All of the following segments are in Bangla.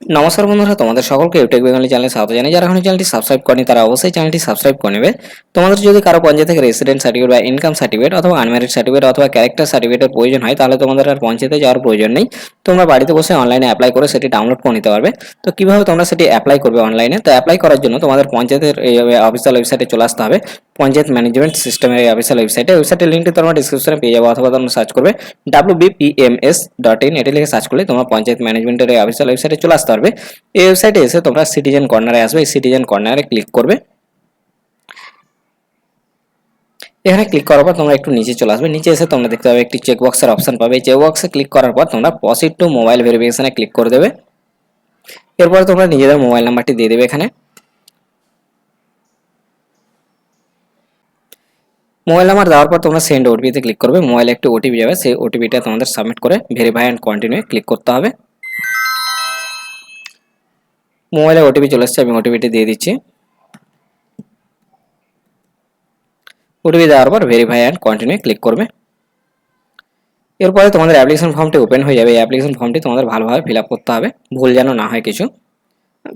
নমস্কার বন্ধুরা, তোমাদের সকলকে ইউটিউব বেঙ্গলি চ্যানেলে স্বাগত জানাই। যারা এখন চ্যানেলটি সাবস্ক্রাইব করেনি তারা অবশ্যই চ্যানেলটি সাবস্ক্রাইব করে নেবে। তোমাদের যদি কারো পঞ্চায়েত থেকে রেসিডেন্ট সার্টিফিকেট বা ইনকাম সার্টিফিকেট অথবা আনম্যারিড সার্টিফিকেট অথবা ক্যারেক্টার সার্টিফিকেটের প্রয়োজন হয়, তাহলে তোমাদের আর পঞ্চায়েতে যাওয়ার প্রয়োজন নেই। তোমরা বাড়িতে বসে অনলাইনে অ্যাপ্লাই করে সেটি ডাউনলোড করে নিতে পারবে। তো কিভাবে তোমরা সেটি অ্যাপ্লাই করবে অনলাইনে? তো অ্যাপ্লাই করার জন্য তোমাদের পঞ্চায়েতের এই অফিসিয়াল ওয়েবসাইটে চলে আসতে হবে। পঞ্চায়েত ম্যানেজমেন্ট সিস্টেমের এই অফিসিয়াল ওয়েবসাইটের লিঙ্কটি তোমরা ডিসক্রিপশনে পেয়ে যাবো, অথবা তোমরা সার্চ করবে wbpms.in, এটি লিখে সার্চ করলে তোমরা পঞ্চায়েত ম্যানেজমেন্টের এই অফিসিয়াল ওয়েবসাইটে চলে আসতে পারবে। এই ওয়েবসাইটে এসে তোমরা সিটিজেন কর্নারে আসবে। এই সিটিজেন কর্নারে ক্লিক করবে। এখানে ক্লিক করার পর তোমরা একটু নিচে চলে আসবে। নিচে এসে তোমরা দেখতে পাবে একটি চেকবক্সের অপশন পাবে। এই চেকবক্সে ক্লিক করার পর তোমরা প্রসিড টু মোবাইল ভেরিফিকেশনে ক্লিক করে দেবে। এরপরে তোমরা নিজেদের মোবাইল নাম্বারটি দিয়ে দেবে। এখানে মোবাইল নাম্বার দেওয়ার পর তোমরা সেন্ড ওটিপিতে ক্লিক করবে। মোবাইলে একটি ওটিপি যাবে, সেই ওটিপিটা তোমাদের সাবমিট করে ভেরিফাই অ্যান্ড কন্টিনিউ ক্লিক করতে হবে। মোবাইলে ওটিপি চলে এসেছে, আমি ওটিপিটি দিয়ে দিচ্ছি। ওটিপি দেওয়ার পর ভেরিফাই অ্যান্ড কন্টিনিউ ক্লিক করবে। এরপরে তোমাদের অ্যাপ্লিকেশন ফর্মটি ওপেন হয়ে যাবে। এই অ্যাপ্লিকেশন ফর্মটি তোমাদের ভালোভাবে ফিল আপ করতে হবে, ভুল যেন না হয়।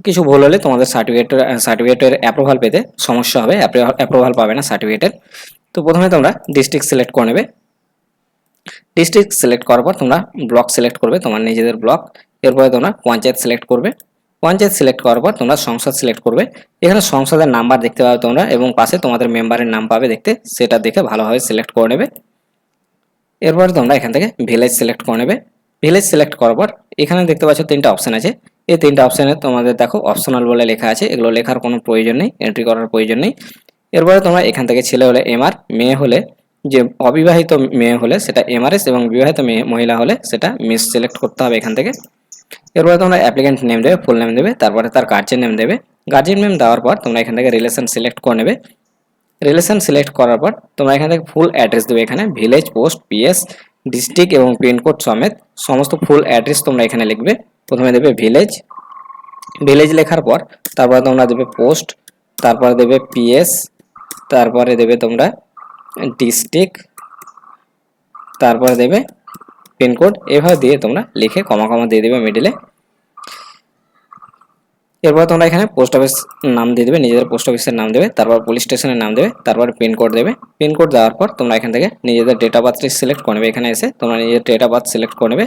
কিছু ভুল হলে তোমাদের সার্টিফিকেটের অ্যাপ্রুভাল পেতে সমস্যা হবে, অ্যাপ্রুভাল পাবে না সার্টিফিকেটের। তো প্রথমে তোমরা ডিস্ট্রিক্ট সিলেক্ট করে নেবে। ডিস্ট্রিক্ট সিলেক্ট করার পর তোমরা ব্লক সিলেক্ট করবে, তোমার নিজেদের ব্লক। এরপরে তোমরা পঞ্চায়েত সিলেক্ট করবে। পঞ্চায়েত সিলেক্ট করার পর তোমরা সংসদ সিলেক্ট করবে। এখানে সংসদের নাম্বার দেখতে পাবে তোমরা, এবং পাশে তোমাদের মেম্বারের নাম পাবে দেখতে, সেটা দেখে ভালোভাবে সিলেক্ট করে নেবে। এরপরে তোমরা এখান থেকে ভিলেজ সিলেক্ট করে নেবে। ভিলেজ সিলেক্ট করার পর এখানে দেখতে পাচ্ছ তিনটা অপশন আছে। এই তিনটা অপশনে তোমাদের দেখো অপশনাল বলে লেখা আছে, এগুলো লেখার কোনো প্রয়োজন নেই, এন্ট্রি করার প্রয়োজন নেই। এরপরে তোমরা এখান থেকে ছেলে হলে এমআর, মেয়ে হলে, যে অবিবাহিত মেয়ে হলে সেটা এমআরএস, এবং বিবাহিত মহিলা হলে সেটা মিস সিলেক্ট করতে হবে এখান থেকে। এরপরে তোমরা অ্যাপ্লিকেন্ট নেম দেবে, ফুল নেম দেবে, তারপরে তার গার্জেন নেম দেবে। গার্জেন নেম দেওয়ার পর তোমরা এখান থেকে রিলেশন সিলেক্ট করে নেবে। রিলেশন সিলেক্ট করার পর তোমরা এখান থেকে ফুল অ্যাড্রেস দেবে। এখানে ভিলেজ, পোস্ট, পিএস, ডিস্ট্রিক্ট এবং পিনকোড সমেত সমস্ত ফুল অ্যাড্রেস তোমরা এখানে লিখবে। প্রথমে দেবে ভিলেজ, ভিলেজ লেখার পর তারপরে তোমরা দেবে পোস্ট, তারপরে দেবে পিএস, তারপরে দেবে তোমরা ডিস্ট্রিক্ট, তারপরে দেবে পিনকোড। এভাবে দিয়ে তোমরা লিখে কমা কমা দিয়ে দেবে মিডিলে। এরপর তোমরা এখানে পোস্ট অফিস নাম দিয়ে দেবে, নিজেদের পোস্ট অফিসের নাম দেবে, তারপর পুলিশ স্টেশনের নাম দেবে, তারপর পিনকোড দেবে। পিনকোড দেওয়ার পর তোমরা এখান থেকে নিজেদের ডেট অফ বার্থটি সিলেক্ট করে নেবে। এখানে এসে তোমরা নিজের ডেট অফ বার্থ সিলেক্ট করে নেবে।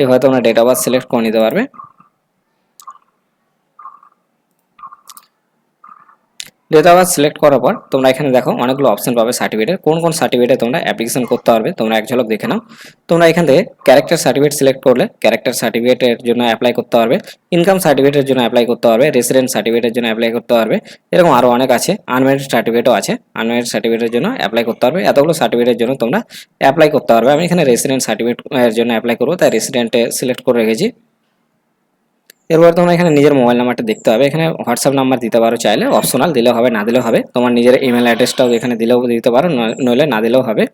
এভাবে তোমরা ডেট অফ বার্থ সিলেক্ট করে নিতে পারবে। ডেট অফ বার্থ সিলেক্ট করার পর তোমরা এখানে দেখো অনেকগুলো অপশন পাবে সার্টিফিকেটের। কোন কোন সার্টিফিকেটে তোমরা অ্যাপ্লিকেশন করতে পারবে তোমরা এক ঝলক দেখে নাও। তোমরা এখান থেকে ক্যারেক্টার সার্টিফিকেট সিলেক্ট করলে ক্যারেক্টার সার্টিফিকেটের জন্য অ্যাপ্লাই করতে পারবে, ইনকাম সার্টিফিকেটের জন্য অ্যাপ্লাই করতে পারবে, রেসিডেন্ট সার্টিফিকেটের জন্য অ্যাপ্লাই করতে পারবে, এরকম আরও অনেক আছে। আনম্যারিড সার্টিফিকেটও আছে, আনম্যারিড সার্টিফিকেটের জন্য অ্যাপ্লাই করতে পারবে। এতগুলো সার্টিফিকেটের জন্য তোমরা অ্যাপ্লাই করতে পারবে। আমি এখানে রেসিডেন্ট সার্টিফিকেটের জন্য অ্যাপ্লাই করবো, তাই রেসিডেন্টে সিলেক্ট করে রেখেছি। এরপর তোমরা এখানে নিজের মোবাইল নাম্বারটা দেখতে হবে। এখানে হোয়াটসঅ্যাপ নাম্বার দিতে পারো, চাইলে অপশনাল, দিলেও হবে না দিলেও হবে। তোমার নিজের ইমেল অ্যাড্রেসটাও এখানে দিলেও দিতে পারো, নইলে না দিলেও হবে।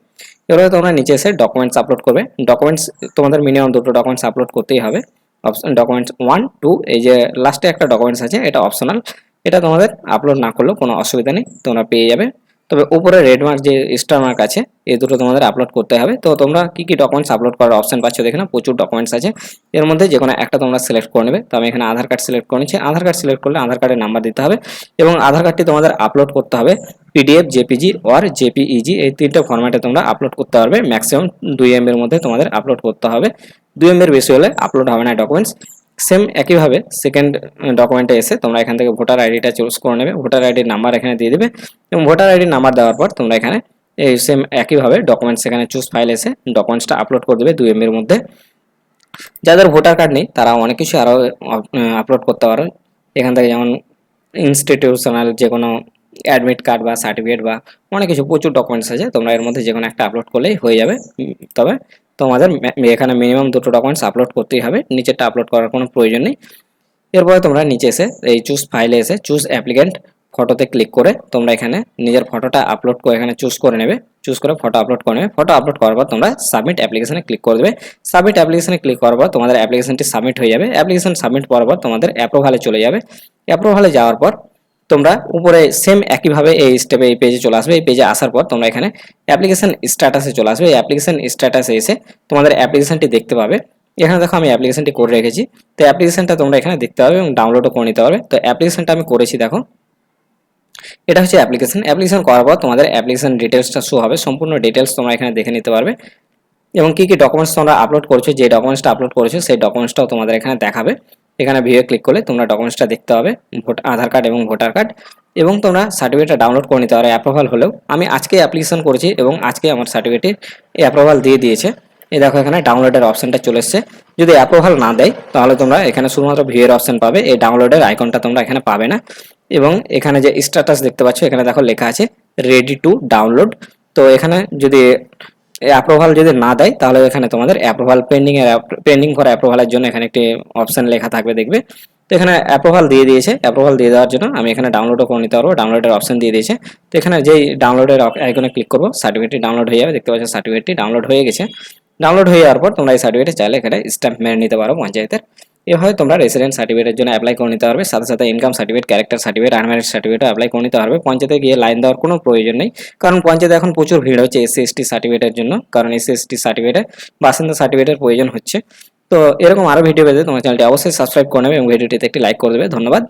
এরপরে তোমরা নিচে এসে ডকুমেন্টস আপলোড করবে। ডকুমেন্টস তোমাদের মিনিমাম দুটো ডকুমেন্টস আপলোড করতেই হবে। ডকুমেন্টস 1, 2, এই যে লাস্টে একটা ডকুমেন্টস আছে এটা অপশনাল, এটা তোমাদের আপলোড না করলেও কোনো অসুবিধা নেই, তোমরা পেয়ে যাবে। তবে উপরে রেড মার্ক যে স্টার মার্ক আছে, এই দুটো তোমাদের আপলোড করতে হবে। তো তোমরা কি কি ডকুমেন্টস আপলোড করার অপশন পাচ্ছ দেখে না, প্রচুর ডকুমেন্টস আছে। এর মধ্যে যে কোনো একটা তোমরা সিলেক্ট করে নেবে। তো আমি এখানে আধার কার্ড সিলেক্ট করে নিচ্ছি। আধার কার্ড সিলেক্ট করলে আধার কার্ডের নাম্বার দিতে হবে, এবং আধার কার্ডটি তোমাদের আপলোড করতে হবে পিডিএফ, জেপিজি অর জেপিইজি, এই তিনটে ফরম্যাটে তোমরা আপলোড করতে পারবে। ম্যাক্সিমাম 2 MB এর মধ্যে তোমাদের আপলোড করতে হবে। 2 MB এর বেশি হলে আপলোড হবে না ডকুমেন্টস। সেম একইভাবে সেকেন্ড ডকুমেন্টে এসে তোমরা এখান থেকে ভোটার আইডিটা চুজ করে নেবে। ভোটার আইডির নাম্বার এখানে দিয়ে দেবে, এবং ভোটার আইডির নাম্বার দেওয়ার পর তোমরা এখানে এই সেম একইভাবে ডকুমেন্টস এখানে চুজ ফাইল এসে ডকুমেন্টসটা আপলোড করে দেবে 2 MB এর মধ্যে। যাদের ভোটার কার্ড নেই তারা অনেক কিছু আরও আপলোড করতে পারো এখান থেকে, যেমন ইনস্টিটিউশনাল যে কোনো অ্যাডমিট কার্ড বা সার্টিফিকেট বা অনেক কিছু, প্রচুর ডকুমেন্টস আছে। তোমরা এর মধ্যে যে কোনো একটা আপলোড করলেই হয়ে যাবে। তবে তোমাদের এখানে মিনিমাম দুটো ডকুমেন্টস আপলোড করতেই হবে, নিচেরটা আপলোড করার কোনো প্রয়োজন নেই। এরপরে তোমরা নিচে এসে এই চুজ ফাইলে এসে চুজ অ্যাপ্লিকেন্ট ফটোতে ক্লিক করে তোমরা এখানে নিজের ফটোটা আপলোড করে এখানে চুজ করে নেবে। চুজ করে ফটো আপলোড করে নেবে। ফটো আপলোড করার পর তোমরা সাবমিট অ্যাপ্লিকেশনে ক্লিক করে দেবে। সাবমিট অ্যাপ্লিকেশনে ক্লিক করার পর তোমাদের অ্যাপ্লিকেশনটি সাবমিট হয়ে যাবে। অ্যাপ্লিকেশন সাবমিট করার পর তোমাদের অ্যাপ্রুভালে চলে যাবে। অ্যাপ্রুভালে যাওয়ার পর তোমরা উপরে সেম একইভাবে এই স্টেপে এই পেজে চলে আসবে। এই পেজে আসার পর তোমরা এখানে অ্যাপ্লিকেশন স্ট্যাটাসে চলে আসবে। এই অ্যাপ্লিকেশন স্ট্যাটাসে এসে তোমাদের অ্যাপ্লিকেশনটি দেখতে পাবে। এখানে দেখো আমি অ্যাপ্লিকেশনটি করে রেখেছি। তো অ্যাপ্লিকেশনটা তোমরা এখানে দেখতে পাবে এবং ডাউনলোডও করে নিতে পারবে। তো অ্যাপ্লিকেশনটা আমি করেছি, দেখো এটা হচ্ছে অ্যাপ্লিকেশন করার পর তোমাদের অ্যাপ্লিকেশন ডিটেলসটা শো হবে, সম্পূর্ণ ডিটেলস তোমরা এখানে দেখে নিতে পারবে এবং কি কি ডকুমেন্টস তোমরা আপলোড করেছো, যে ডকুমেন্টসটা আপলোড করেছো সেই ডকুমেন্টসটাও তোমাদের এখানে দেখাবে। এখানে ভিউয়ে ক্লিক করলে তোমরা ডকুমেন্টসটা দেখতে পাবে, আধার কার্ড এবং ভোটার কার্ড, এবং তোমরা সার্টিফিকেটটা ডাউনলোড করে নিতে পারো অ্যাপ্রুভাল হলেও। আমি আজকে অ্যাপ্লিকেশন করেছি এবং আজকে আমার সার্টিফিকেটে অ্যাপ্রুভাল দিয়ে দিয়েছে। এই দেখো এখানে ডাউনলোডের অপশনটা চলে এসছে। যদি অ্যাপ্রুভাল না দেয় তাহলে তোমরা এখানে শুধুমাত্র ভিউয়ের অপশন পাবে, এই ডাউনলোডের আইকনটা তোমরা এখানে পাবে না। এবং এখানে যে স্ট্যাটাস দেখতে পাচ্ছ এখানে দেখো লেখা আছে রেডি টু ডাউনলোড। তো এখানে যদি অ্যাপ্রুভাল যদি না দেয় তাহলে এখানে তোমাদের অ্যাপ্রুভাল পেন্ডিং ফর অ্যাপ্রুভালের জন্য এখানে একটি অপশন লেখা থাকবে, দেখবে। তো এখানে অ্যাপ্রুভাল দিয়ে দিয়েছে, অ্যাপ্রুভাল দিয়ে দেওয়ার জন্য আমি এখানে ডাউনলোডও করে নিতে পারবো, ডাউনলোডের অপশন দিয়ে দিয়েছে। তো এখানে যেই ডাউনলোডের আইকনে ক্লিক করবো সার্টিফিকেটটি ডাউনলোড হয়ে যাবে, দেখতে পাচ্ছ সার্টিফিকেটটি ডাউনলোড হয়ে গেছে। ডাউনলোড হয়ে যাওয়ার পর তোমরা এই সার্টিফিকেট চাইলে এখানে স্ট্যাম্প মেরে নিতে পারো পঞ্চায়েতের। এভাবে তোমরা রেসিডেন্ট সার্টিফিকেটের জন্য অ্যাপ্লাই করে নিতে পারবে, সাথে সাথে income certificate, character certificate, unmarried সার্টিফিকেটও অ্যাপ্লাই করে নিতে পারবে। পঞ্চায়েতে গিয়ে লাইন দেওয়ার কোনো প্রয়োজন নেই, কারণ পঞ্চায়েতে এখন প্রচুর ভিড় হচ্ছে এসসি এসটি সার্টিফিকেটের জন্য, কারণ এসসি এসটি সার্টিফিকেটে বাসিন্দা সার্টিফিকেটের প্রয়োজন হচ্ছে। তো এরকম আরও ভিডিও পেতে তোমার চ্যানেলটি অবশ্যই সাবস্ক্রাইব করে নেবে এবং ভিডিওটিতে একটি লাইক করে দেবে। ধন্যবাদ।